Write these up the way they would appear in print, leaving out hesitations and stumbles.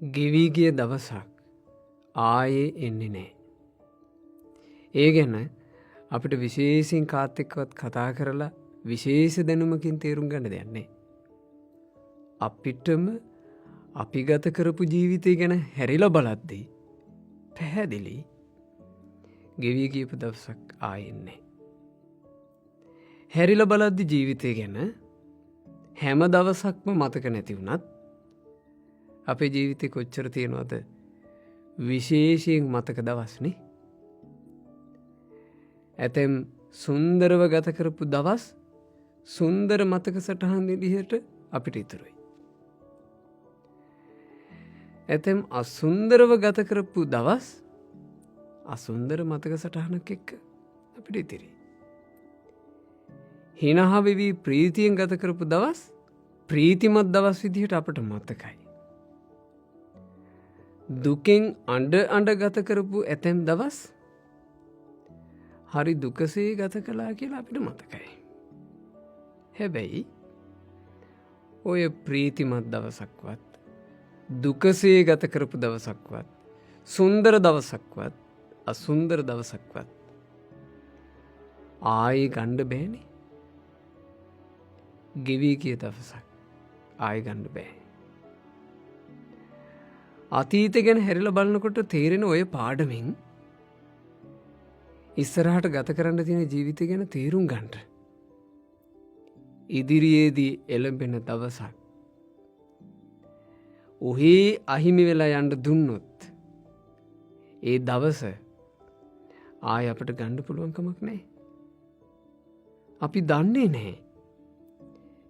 ගෙවී ගිය දවසක් ආයේ එන්නේ නෑ. ඒ ගැන අපිට විශේෂයෙන් කාත් එක්කවත් කතා කරලා විශේෂ දැනුමකින් තේරුම් ගන්න දෙයක් නෑ. අපිටම අපි ගත කරපු ජීවිතය ගැන හැරිලා බලද්දී පැහැදිලි ගෙවී ගියපු දවසක් ආයේ එන්නේ. හැරිලා බලද්දි ජීවිතය ගැන හැම දවසක්ම මතක නැති වුණත් අපේ ජීවිතේ කොච්චර තියෙනවද විශේෂයෙන් මතක දවස්නේ. ඇතැම් සුන්දරව ගත කරපු දවස් සුන්දර මතක සටහන් විදිහට අපිට ඉතුරුයි. ඇතැම් අසුන්දරව ගත කරපු දවස් අසුන්දර මතක සටහනක් එක්ක අපිට ඉතිරි. හිනහා වෙවි ප්‍රීතියෙන් ගත කරපු දවස් ප්‍රීතිමත් දවස් විදිහට අපට මතකයි. දුකෙන් අඬ ගත කරපු ඇතැම් දවස් හරි දුකසේ ගත කළා කියලා අපිට මතකයි. හැබැයි ඔය ප්‍රීතිමත් දවසක්වත් දුකසේ ගත කරපු දවසක්වත් සුන්දර දවසක්වත් අසුන්දර දවසක්වත් ආයේ ගන්න බෑනේ. ගෙවී ගිය දවසක් ආයේ ගන්න බෑ. අතීතය ගැන හැරිලා බලනකොට තේරෙන ඔය පාඩමින් ඉස්සරහට ගත කරන්න තියෙන ජීවිතය ගැන තේරුම් ගන්නට ඉදිරියේදී එළඹෙන දවසක් ඔහේ අහිමි වෙලා යන්න දුන්නොත් ඒ දවස ආය අපට ගන්න පුළුවන් කමක් නැහැ. අපි දන්නේ නැහැ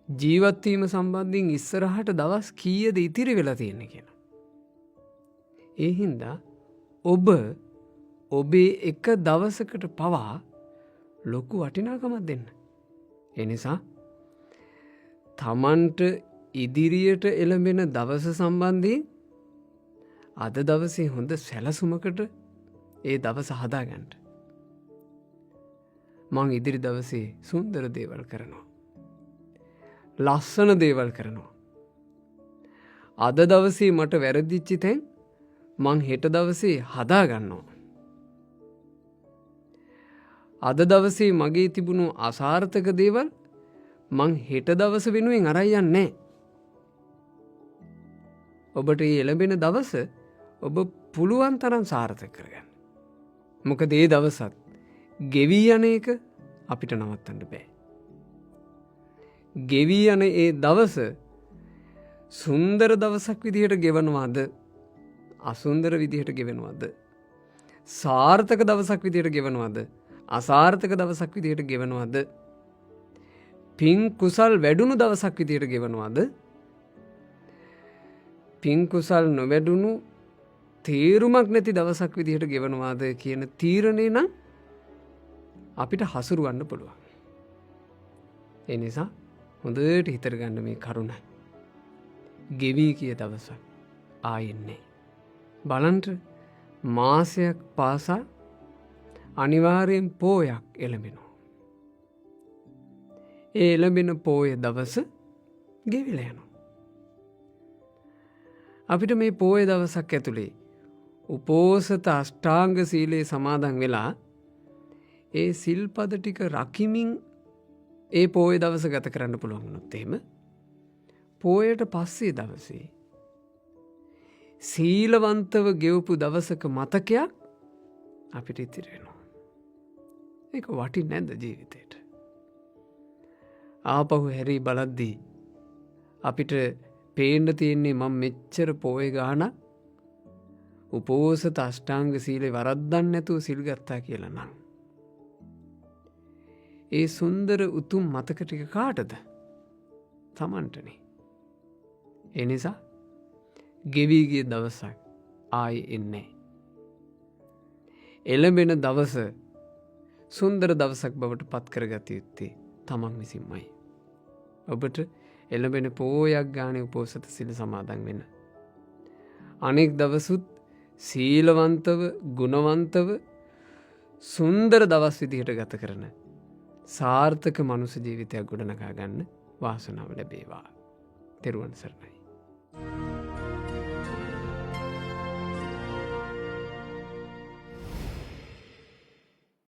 ජීවත් වීම සම්බන්ධයෙන් ඉස්සරහට දවස් කීයද ඉතිරි වෙලා තියෙන්නේ කියලා. ඒ හින්දා ඔබ ඔබේ එක දවසකට පවා ලොකු වටිනාකමක් දෙන්න. ඒ නිසා තමන්ට ඉදිරියට එළඹෙන දවස සම්බන්ධයෙන් අද දවසේ හොඳ සැලසුමකට ඒ දවස හදාගන්න. මං ඉදිරි දවසේ සුන්දර දේවල් කරනවා. ලස්සන දේවල් කරනවා. අද දවසේ මට වැරදිච්චි තැන් මං හෙට දවසේ හදාගන්නවා. අද දවසේ මගේ තිබුණු අසාර්ථක දේවල් මං හෙට දවස වෙනුවෙන් අරන් යන්නේ. ඔබට මේ එළඹෙන දවස ඔබ පුළුවන් තරම් සාර්ථක කරගන්න. මොකද ඒ දවසත් ගෙවී යන එක අපිට නවත්තන්න බෑ. ගෙවී යන ඒ දවස සුන්දර දවසක් විදිහට ගෙවනවාද අසුන්දර විදිහට ගෙවනවාද සාර්ථක දවසක් විදිහට ගෙවනවාද අසාර්ථක දවසක් විදිහට ගෙවනවාද පින් කුසල් වැඩුණු දවසක් විදිහට ගෙවනවාද පින් කුසල් නොවැඩුණු තේරුමක් නැති දවසක් විදිහට ගෙවනවාද කියන තීරණය නම් අපිට හසුරුවන්න පුළුවන්. ඒ නිසා හොඳට හිතර ගන්න මේ කරුණ. ගෙවී ගිය දවසක් ආයෙන්නේ. බලන්ට මාසයක් පාසා අනිවාර්යෙන් පෝයක් එළඹෙනවා. ඒ එළඹෙන පෝය දවස ගෙවිලා යනවා. අපිට මේ පෝය දවසක් ඇතුලේ උපෝසත අෂ්ටාංග සීලේ සමාදන් වෙලා ඒ සිල්පද ටික රකිමින් ඒ පෝය දවස ගත කරන්න පුළුවන් වුණොත් එහෙම පෝයට පස්සේ දවසේ සීලවන්තව ගෙවපු දවසක මතකයක් අපිට ඉතිරි වෙනවා. ඒක වටින්නේ නැද්ද ජීවිතේට? ආපහු හැරී බලද්දී අපිට පේන්න තියෙන්නේ මම මෙච්චර පෝය ගාන උපෝසත අෂ්ටාංග සීලේ වරද්දන්න නැතුව සිල් ගත්තා කියලා නම් ඒ සුන්දර උතුම් මතක ටික කාටද? තමන්ටනේ. ඒ නිසා ගෙවී ගිය දවසක් ආයේ එන්නේ. එළඹෙන දවස සුන්දර දවසක් බවට පත් කරගත යුත්තේ තමන් විසින්මයි. ඔබට එළඹෙන පෝයක් ගානේ උපෝසත සිල් සමාදන් වෙන්න. අනෙක් දවසුත් සීලවන්තව ගුණවන්තව සුන්දර දවස් විදිහට ගත කරන සාර්ථක මනුෂ්‍ය ජීවිතයක් ගොඩනගා ගන්න වාසනාව ලැබේවා. තෙරුවන් සරණයි.